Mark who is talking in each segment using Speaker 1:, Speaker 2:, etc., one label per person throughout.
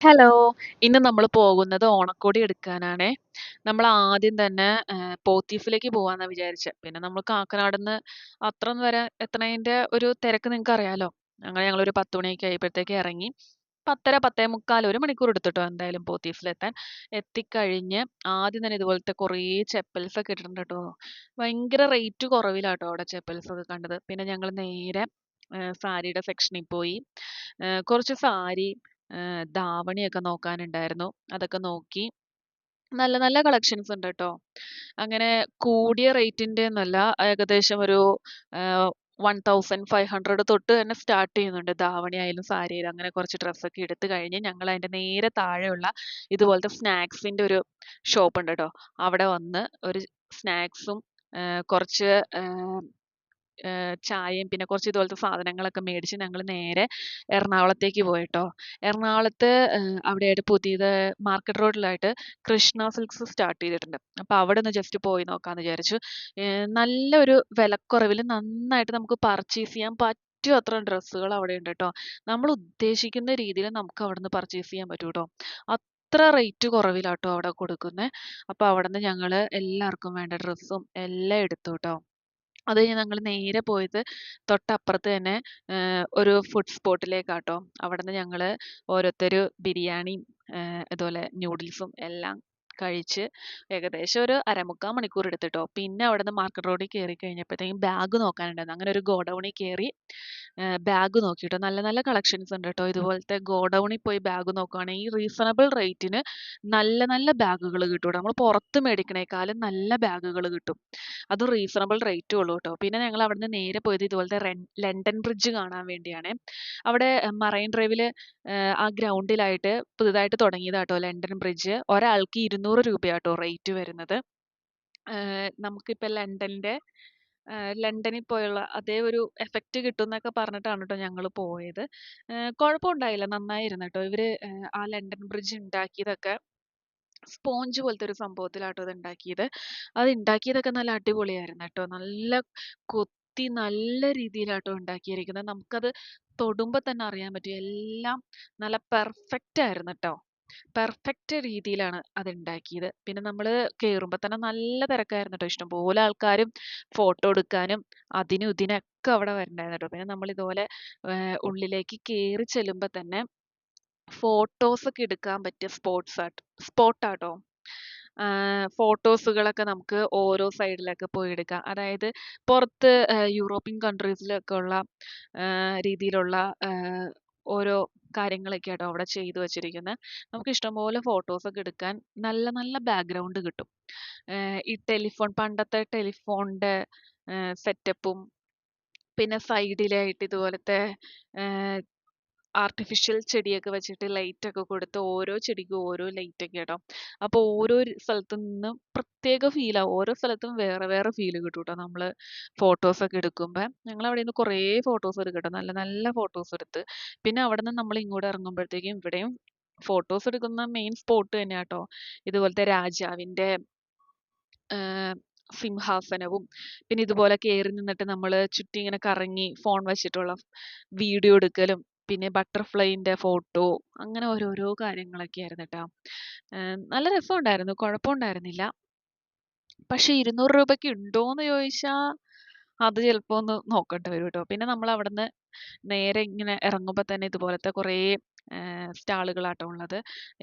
Speaker 1: Hello. ഇന്ന് നമ്മൾ പോകുന്നത് ഓണക്കോടി എടുക്കാനാണേ. നമ്മൾ ആദ്യം തന്നെ പോത്തീസിലേക്ക് പോവാന്നാ വിചാരിച്ചെ. പിന്നെ നമ്മൾ കാക്കനാട്ന്ന് അത്രയും വരെ എത്തണേന്റെ ഒരു തിരക്ക് നിങ്ങക്കറിയാലോ. അങ്ങനെ ഞങ്ങളൊരു 10 മണിയൊക്കെ ആയപ്പോഴത്തേക്ക് ഇറങ്ങി. 10:30, 10:45 1 മണിക്കൂർ എടുത്തുട്ടോ എന്തായാലും പോത്തീസിലെത്താൻ. എത്തിക്കഴിഞ്ഞ് ആദ്യം തന്നെ ഇതുപോലത്തെ കുറേ ചെപ്പൽസ് ഒക്കെ ഇട്ടിട്ടുണ്ട് ട്ടോ. ഭയങ്കര റേറ്റ് കുറവിലാട്ടോ അവിടെ ചെപ്പൽസ് ഒക്കെ കണ്ടത്. പിന്നെ ഞങ്ങൾ നേരെ സാരിയുടെ സെക്ഷനിൽ പോയി. കുറച്ച് സാരി ധാവണിയൊക്കെ നോക്കാനുണ്ടായിരുന്നു. അതൊക്കെ നോക്കി. നല്ല നല്ല കളക്ഷൻസ് ഉണ്ട് ട്ടോ. അങ്ങനെ കൂടിയ റേറ്റിന്റെ ഒന്നല്ല. ഏകദേശം ഒരു ആഹ് 1500 തൊട്ട് തന്നെ സ്റ്റാർട്ട് ചെയ്യുന്നുണ്ട്. ധാവണി ആയാലും സാരി ആയാലും അങ്ങനെ കുറച്ച് ഡ്രസ്സൊക്കെ എടുത്ത് കഴിഞ്ഞ് ഞങ്ങൾ അതിന്റെ നേരെ താഴെയുള്ള ഇതുപോലത്തെ സ്നാക്സിന്റെ ഒരു ഷോപ്പ് ഉണ്ട് ട്ടോ. അവിടെ വന്ന് ഒരു സ്നാക്സും കുറച്ച് ചായയും പിന്നെ കുറച്ച് ഇതുപോലത്തെ സാധനങ്ങളൊക്കെ മേടിച്ച് ഞങ്ങൾ നേരെ എറണാകുളത്തേക്ക് പോയിട്ടോ. എറണാകുളത്ത് അവിടെയായിട്ട് പുതിയത് മാർക്കറ്റ് റോഡിലായിട്ട് കൃഷ്ണ സിൽക്സ് സ്റ്റാർട്ട് ചെയ്തിട്ടുണ്ട്. അപ്പൊ അവിടെ ഒന്ന് ജസ്റ്റ് പോയി നോക്കാന്ന് വിചാരിച്ചു. നല്ലൊരു വിലക്കുറവിൽ നന്നായിട്ട് നമുക്ക് പർച്ചേസ് ചെയ്യാൻ പറ്റും അത്രയും ഡ്രസ്സുകൾ അവിടെ ഉണ്ട് ട്ടോ. നമ്മൾ ഉദ്ദേശിക്കുന്ന രീതിയിൽ നമുക്ക് അവിടുന്ന് പർച്ചേസ് ചെയ്യാൻ പറ്റും ട്ടോ. അത്ര റേറ്റ് കുറവിലാട്ടോ അവിടെ കൊടുക്കുന്നെ. അപ്പൊ അവിടുന്ന് ഞങ്ങള് എല്ലാവർക്കും വേണ്ട ഡ്രസ്സും എല്ലാം എടുത്തു ട്ടോ. അത് കഴിഞ്ഞ് ഞങ്ങൾ നേരെ പോയത് തൊട്ടപ്പുറത്ത് തന്നെ ഒരു ഫുഡ് സ്പോട്ടിലേക്കാട്ടോ. അവിടുന്ന് ഞങ്ങള് ഓരോരുത്തര് ബിരിയാണിയും ഇതുപോലെ നൂഡിൽസും എല്ലാം കഴിച്ച് ഏകദേശം ഒരു 1/4 മണിക്കൂർ എടുത്തുട്ടോ. പിന്നെ അവിടുന്ന് മാർക്കറ്റ് റോഡിൽ കേറി കഴിഞ്ഞപ്പോഴത്തേക്കും ബാഗ് നോക്കാനുണ്ടായിരുന്നു. അങ്ങനെ ഒരു ഗോഡൗണിൽ കേറി ബാഗ് നോക്കിട്ടോ. നല്ല നല്ല കളക്ഷൻസ് ഉണ്ട് ട്ടോ. ഇതുപോലത്തെ ഗോഡൗണിൽ പോയി ബാഗ് നോക്കുവാണെങ്കിൽ റീസണബിൾ റേറ്റിന് നല്ല നല്ല ബാഗുകൾ കിട്ടും ട്ടോ. നമ്മൾ പുറത്ത് മേടിക്കണേക്കാളും നല്ല ബാഗുകൾ കിട്ടും. അതും റീസണബിൾ റേറ്റും ഉള്ളൂ ട്ടോ. പിന്നെ ഞങ്ങൾ അവിടുന്ന് നേരെ പോയത് ഇതുപോലത്തെ ലണ്ടൻ ബ്രിഡ്ജ് കാണാൻ വേണ്ടിയാണേ. അവിടെ മറൈൻ ഡ്രൈവില് ആ ഗ്രൗണ്ടിലായിട്ട് പുതുതായിട്ട് തുടങ്ങിയതാട്ടോ ലണ്ടൻ ബ്രിഡ്ജ്. ഒരാൾക്ക് 200 രൂപയാട്ടോ റേറ്റ് വരുന്നത്. നമുക്കിപ്പോ ലണ്ടനിൽ പോയുള്ള അതേ ഒരു എഫക്റ്റ് കിട്ടുംന്നൊക്കെ പറഞ്ഞിട്ടാണ് ട്ടോ ഞങ്ങള് പോയത്. കുഴപ്പമുണ്ടായില്ല. നന്നായിരുന്നു ട്ടോ. ഇവര് ആ ലണ്ടൻ ബ്രിഡ്ജ് ഉണ്ടാക്കിയതൊക്കെ സ്പോഞ്ച് പോലത്തെ ഒരു സംഭവത്തിലാട്ടോ അത് ഉണ്ടാക്കിയത്. അത് ഉണ്ടാക്കിയതൊക്കെ നല്ല അടിപൊളിയായിരുന്നു ട്ടോ. നല്ല കൊത്തി നല്ല രീതിയിലാട്ടോ ഉണ്ടാക്കിയിരിക്കുന്നത്. നമുക്കത് തൊടുമ്പോ തന്നെ അറിയാൻ പറ്റും. എല്ലാം നല്ല പെർഫെക്റ്റ് ആയിരുന്നു ട്ടോ. പെർഫെക്റ്റ് രീതിയിലാണ് അത് ഉണ്ടാക്കിയത്. പിന്നെ നമ്മള് കേറുമ്പോ തന്നെ നല്ല തിരക്കായിരുന്നു ട്ടോ. ഇഷ്ടംപോലെ ആൾക്കാരും ഫോട്ടോ എടുക്കാനും അതിനും ഇതിനൊക്കെ അവിടെ വരണ്ടായിരുന്നു ട്ടോ. പിന്നെ നമ്മൾ ഇതുപോലെ ഉള്ളിലേക്ക് കേറി ചെല്ലുമ്പോ തന്നെ ഫോട്ടോസ് ഒക്കെ എടുക്കാൻ പറ്റിയ സ്പോട്ടാട്ടോ. ഫോട്ടോസുകളൊക്കെ നമുക്ക് ഓരോ സൈഡിലൊക്കെ പോയി എടുക്കാം. അതായത് പുറത്ത് യൂറോപ്യൻ കൺട്രീസിലൊക്കെ ഉള്ള രീതിയിലുള്ള ഓരോ കാര്യങ്ങളൊക്കെയാട്ടോ അവിടെ ചെയ്തു വച്ചിരിക്കുന്നെ. നമുക്ക് ഇഷ്ടംപോലെ ഫോട്ടോസൊക്കെ എടുക്കാൻ നല്ല നല്ല ബാക്ക്ഗ്രൗണ്ട് കിട്ടും. ഈ പണ്ടത്തെ ടെലിഫോണിന്റെ സെറ്റപ്പും പിന്നെ സൈഡിലായിട്ട് ഇതുപോലത്തെ ഏഹ് ആർട്ടിഫിഷ്യൽ ചെടിയൊക്കെ വെച്ചിട്ട് ലൈറ്റ് ഒക്കെ കൊടുത്ത് ഓരോ ചെടിക്കും ഓരോ ലൈറ്റ് ഒക്കെ കേട്ടോ. അപ്പൊ ഓരോ സ്ഥലത്തു നിന്നും പ്രത്യേക ഫീലാ. ഓരോ സ്ഥലത്തും വേറെ വേറെ ഫീല് കിട്ടും ട്ടോ നമ്മള് ഫോട്ടോസ് ഒക്കെ എടുക്കുമ്പോ. ഞങ്ങൾ അവിടെ നിന്ന് കുറേ ഫോട്ടോസ് എടുക്കട്ടോ. നല്ല നല്ല ഫോട്ടോസ് എടുത്ത്. പിന്നെ അവിടുന്ന് നമ്മൾ ഇങ്ങോട്ട് ഇറങ്ങുമ്പോഴത്തേക്കും ഇവിടെയും ഫോട്ടോസ് എടുക്കുന്ന മെയിൻ സ്പോട്ട് തന്നെയാട്ടോ. ഇതുപോലത്തെ രാജാവിന്റെ ആഹ് സിംഹാസനവും പിന്നെ ഇതുപോലെ കേറി നിന്നിട്ട് നമ്മള് ചുറ്റി ഇങ്ങനെ കറങ്ങി ഫോൺ വെച്ചിട്ടുള്ള വീഡിയോ എടുക്കലും പിന്നെ ബട്ടർഫ്ലൈന്റെ ഫോട്ടോ അങ്ങനെ ഓരോരോ കാര്യങ്ങളൊക്കെ ആയിരുന്നു ട്ടോ. നല്ല രസമുണ്ടായിരുന്നു. കുഴപ്പമുണ്ടായിരുന്നില്ല. പക്ഷെ 200 രൂപയ്ക്ക് ഉണ്ടോന്ന് ചോദിച്ചാ അത് ചിലപ്പോ ഒന്ന് നോക്കേണ്ടി വരും ട്ടോ. പിന്നെ നമ്മൾ അവിടുന്ന് നേരെ ഇങ്ങനെ ഇറങ്ങുമ്പോ തന്നെ ഇതുപോലത്തെ കുറേ സ്റ്റാളുകളാട്ടോ ഉള്ളത്.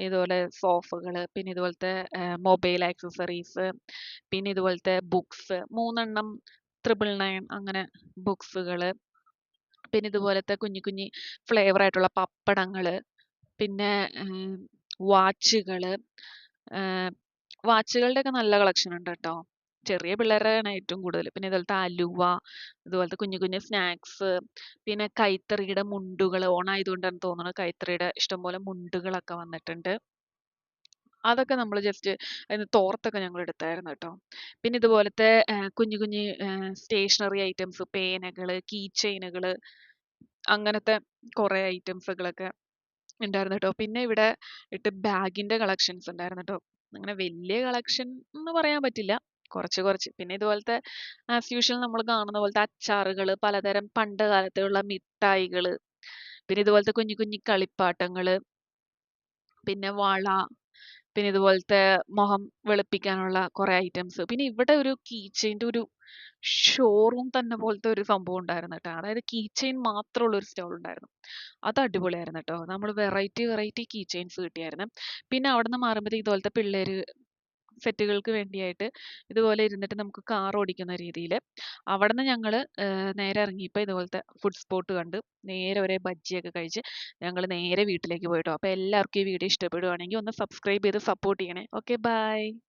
Speaker 1: ഇതുപോലെ സോഫകള് പിന്നെ ഇതുപോലത്തെ മൊബൈൽ ആക്സസറീസ് പിന്നെ ഇതുപോലത്തെ ബുക്സ് 3 എണ്ണം 999 അങ്ങനെ ബുക്സുകള് പിന്നെ ഇതുപോലത്തെ കുഞ്ഞി കുഞ്ഞി ഫ്ലേവർ ആയിട്ടുള്ള പപ്പടങ്ങള് പിന്നെ വാച്ചുകള് വാച്ചുകളുടെയൊക്കെ നല്ല കളക്ഷൻ ഉണ്ട് കേട്ടോ. ചെറിയ പിള്ളേരുടെയാണ് ഏറ്റവും കൂടുതൽ. പിന്നെ ഇതുപോലത്തെ അലുവ ഇതുപോലത്തെ കുഞ്ഞു കുഞ്ഞു സ്നാക്സ് പിന്നെ കൈത്തറിയുടെ മുണ്ടുകൾ ഓണായതുകൊണ്ടാണ് തോന്നുന്നത് കൈത്തറിയുടെ ഇഷ്ടംപോലെ മുണ്ടുകളൊക്കെ വന്നിട്ടുണ്ട്. അതൊക്കെ നമ്മൾ ജസ്റ്റ് അതിന്ന് തോർത്തൊക്കെ ഞങ്ങൾ എടുത്തായിരുന്നു കേട്ടോ. പിന്നെ ഇതുപോലത്തെ കുഞ്ഞു കുഞ്ഞു സ്റ്റേഷനറി ഐറ്റംസ് പേനകള് കീ ചെയിനുകള് അങ്ങനത്തെ കുറെ ഐറ്റംസുകളൊക്കെ ഉണ്ടായിരുന്നു ട്ടോ. പിന്നെ ഇവിടെ ബാഗിന്റെ കളക്ഷൻസ് ഉണ്ടായിരുന്നു ട്ടോ. അങ്ങനെ വലിയ കളക്ഷൻ എന്ന് പറയാൻ പറ്റില്ല. കുറച്ച് കുറച്ച്. പിന്നെ ഇതുപോലത്തെ ആസ് യൂഷ്വൽ നമ്മൾ കാണുന്ന പോലത്തെ അച്ചാറുകള്, പലതരം പണ്ട് കാലത്തുള്ള മിഠായികള്, പിന്നെ ഇതുപോലത്തെ കുഞ്ഞു കുഞ്ഞു കളിപ്പാട്ടങ്ങള്, പിന്നെ വള, പിന്നെ ഇതുപോലത്തെ മുഖം വെളുപ്പിക്കാനുള്ള കുറെ ഐറ്റംസ്. പിന്നെ ഇവിടെ ഒരു കീ ചെയിൻ്റെ ഒരു ഷോറൂം തന്നെ പോലത്തെ ഒരു സംഭവം ഉണ്ടായിരുന്നു കേട്ടോ. അതായത് കീ ചെയിൻ മാത്രമുള്ള ഒരു സ്റ്റോൾ ഉണ്ടായിരുന്നു. അത് അടിപൊളിയായിരുന്നു കേട്ടോ. നമ്മൾ വെറൈറ്റി വെറൈറ്റി കീ ചെയിൻസ് കിട്ടിയായിരുന്നു. പിന്നെ അവിടുന്ന് മാറുമ്പോഴത്തേക്ക് ഇതുപോലത്തെ പിള്ളേര് സെറ്റുകൾക്ക് വേണ്ടിയായിട്ട് ഇതുപോലെ ഇരുന്നിട്ട് നമുക്ക് കാർ ഓടിക്കുന്ന രീതിയിൽ അവിടുന്ന് ഞങ്ങൾ നേരെ ഇറങ്ങിയപ്പോൾ ഇതുപോലത്തെ ഫുഡ് സ്പോട്ട് കണ്ട് നേരെ ഒരേ ബജ്ജിയൊക്കെ കഴിച്ച് ഞങ്ങൾ നേരെ വീട്ടിലേക്ക് പോയിട്ടോ. അപ്പോൾ എല്ലാവർക്കും ഈ വീഡിയോ ഇഷ്ടപ്പെടുവാണെങ്കിൽ ഒന്ന് സബ്സ്ക്രൈബ് ചെയ്ത് സപ്പോർട്ട് ചെയ്യണേ. Okay, by.